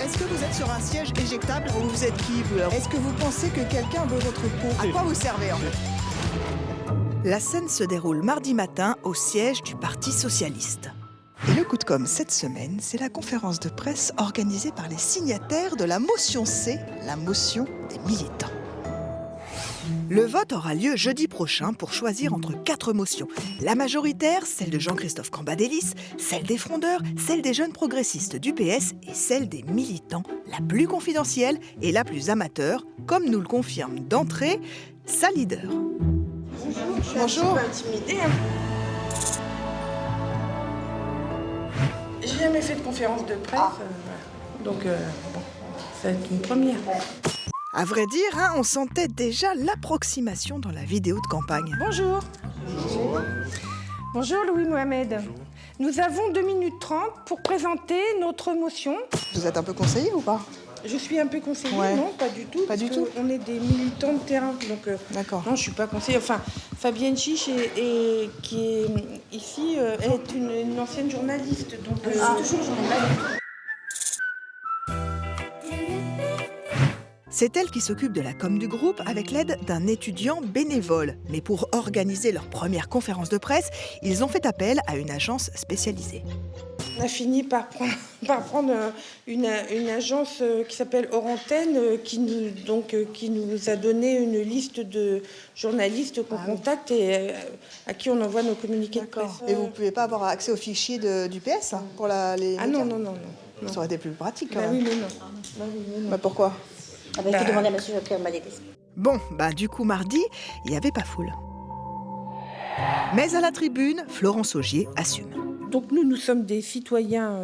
Est-ce que vous êtes sur un siège éjectable ou vous êtes qui, vous, là ? Est-ce que vous pensez que quelqu'un veut votre peau ? À quoi vous servez, en fait ? La scène se déroule mardi matin au siège du Parti socialiste. Et le coup de com' cette semaine, c'est la conférence de presse organisée par les signataires de la motion C, la motion des militants. Le vote aura lieu jeudi prochain pour choisir entre 4 motions. La majoritaire, celle de Jean-Christophe Cambadélis, celle des frondeurs, celle des jeunes progressistes du PS et celle des militants, la plus confidentielle et la plus amateur, comme nous le confirme d'entrée sa leader. Bonjour. Je suis un petit peu intimidée. J'ai jamais fait de conférence de presse, donc bon, ça va être une première. À vrai dire, on sentait déjà l'approximation dans la vidéo de campagne. Bonjour. Bonjour Louis Mohamed. Bonjour. Nous avons 2 minutes 30 pour présenter notre motion. Vous êtes un peu conseiller ou pas ? Je suis un peu conseillère, Ouais. non, pas du tout. Pas du tout. On est des militants de terrain, donc D'accord. non, je suis pas conseillère. Enfin, Fabienne Chiche, qui est ici, est une ancienne journaliste, donc je suis toujours journaliste. C'est elle qui s'occupe de la com du groupe avec l'aide d'un étudiant bénévole. Mais pour organiser leur première conférence de presse, ils ont fait appel à une agence spécialisée. On a fini par prendre une agence qui s'appelle Orantenne, qui nous a donné une liste de journalistes qu'on contacte et à qui on envoie nos communiqués de presse. Et vous ne pouvez pas avoir accès aux fichiers du PS pour les Ah médias ? non. Ça aurait été plus pratique quand Bah même. oui, mais non. Bah pourquoi ? Il faut demander à monsieur Cambadélis. Bon, du coup, mardi, il n'y avait pas foule. Mais à la tribune, Florence Augier assume. Donc nous sommes des citoyens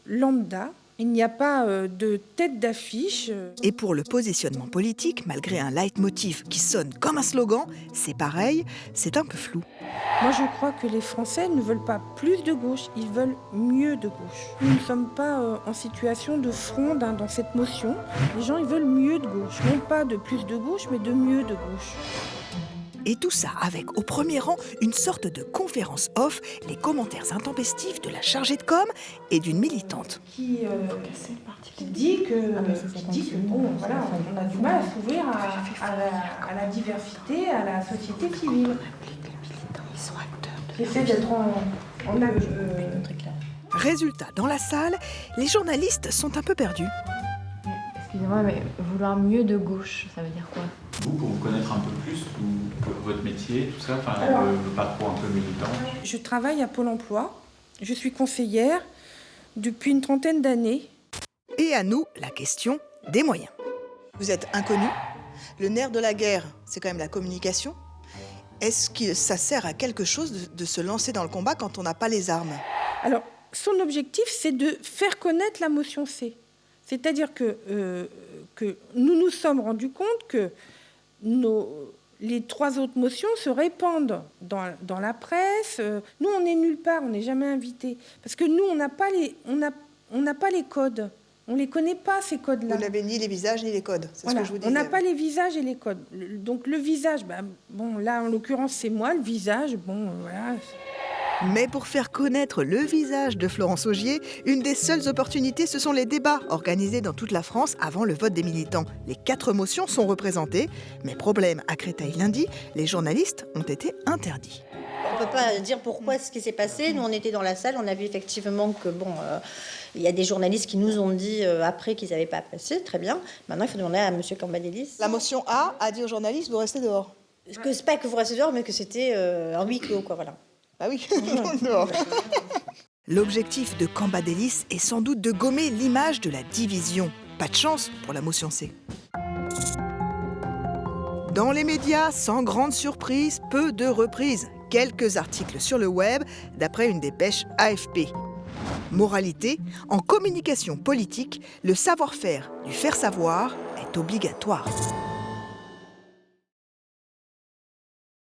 lambda. Il n'y a pas de tête d'affiche. Et pour le positionnement politique, malgré un leitmotiv qui sonne comme un slogan, c'est pareil, c'est un peu flou. Moi, je crois que les Français ne veulent pas plus de gauche, ils veulent mieux de gauche. Nous ne sommes pas en situation de fronde dans cette motion. Les gens, ils veulent mieux de gauche. Non pas de plus de gauche, mais de mieux de gauche. Et tout ça avec, au premier rang, une sorte de conférence off, les commentaires intempestifs de la chargée de com et d'une militante. Qui dit que bon, voilà, on a du mal à s'ouvrir à la diversité, à la société civile. J'essaie d'être en acte. Résultat, dans la salle, les journalistes sont un peu perdus. Excusez-moi, mais vouloir mieux de gauche, ça veut dire quoi ? Vous, pour vous connaître un peu plus, votre métier, tout ça, le parcours un peu militant. Je travaille à Pôle emploi. Je suis conseillère depuis une 30aine d'années. Et à nous, la question des moyens. Vous êtes inconnu. Le nerf de la guerre, c'est quand même la communication. Est-ce que ça sert à quelque chose de se lancer dans le combat quand on n'a pas les armes ? Alors, son objectif, c'est de faire connaître la motion C. C'est-à-dire que nous nous sommes rendus compte que les 3 autres motions se répandent dans la presse. Nous, on n'est nulle part, on n'est jamais invités. Parce que nous, on n'a pas les codes. On ne les connaît pas, ces codes-là. Vous n'avez ni les visages ni les codes, c'est Voilà. ce que je vous disais. On n'a pas les visages et les codes. Donc le visage, là, en l'occurrence, c'est moi. Le visage, voilà. Mais pour faire connaître le visage de Florence Augier, une des seules opportunités, ce sont les débats organisés dans toute la France avant le vote des militants. Les 4 motions sont représentées, mais problème, à Créteil lundi, les journalistes ont été interdits. On ne peut pas dire pourquoi ce qui s'est passé. Nous, on était dans la salle, on a vu effectivement que, il y a des journalistes qui nous ont dit après qu'ils n'avaient pas passé, très bien. Maintenant, il faut demander à monsieur Cambadélis. La motion A dit aux journalistes, vous restez dehors. C'est pas que vous restez dehors, mais que c'était un huis clos, quoi, voilà. Ah oui, dehors. L'objectif de Cambadélis est sans doute de gommer l'image de la division. Pas de chance pour la motion C. Dans les médias, sans grande surprise, peu de reprises. Quelques articles sur le web, d'après une dépêche AFP. Moralité, en communication politique, le savoir-faire du faire savoir est obligatoire.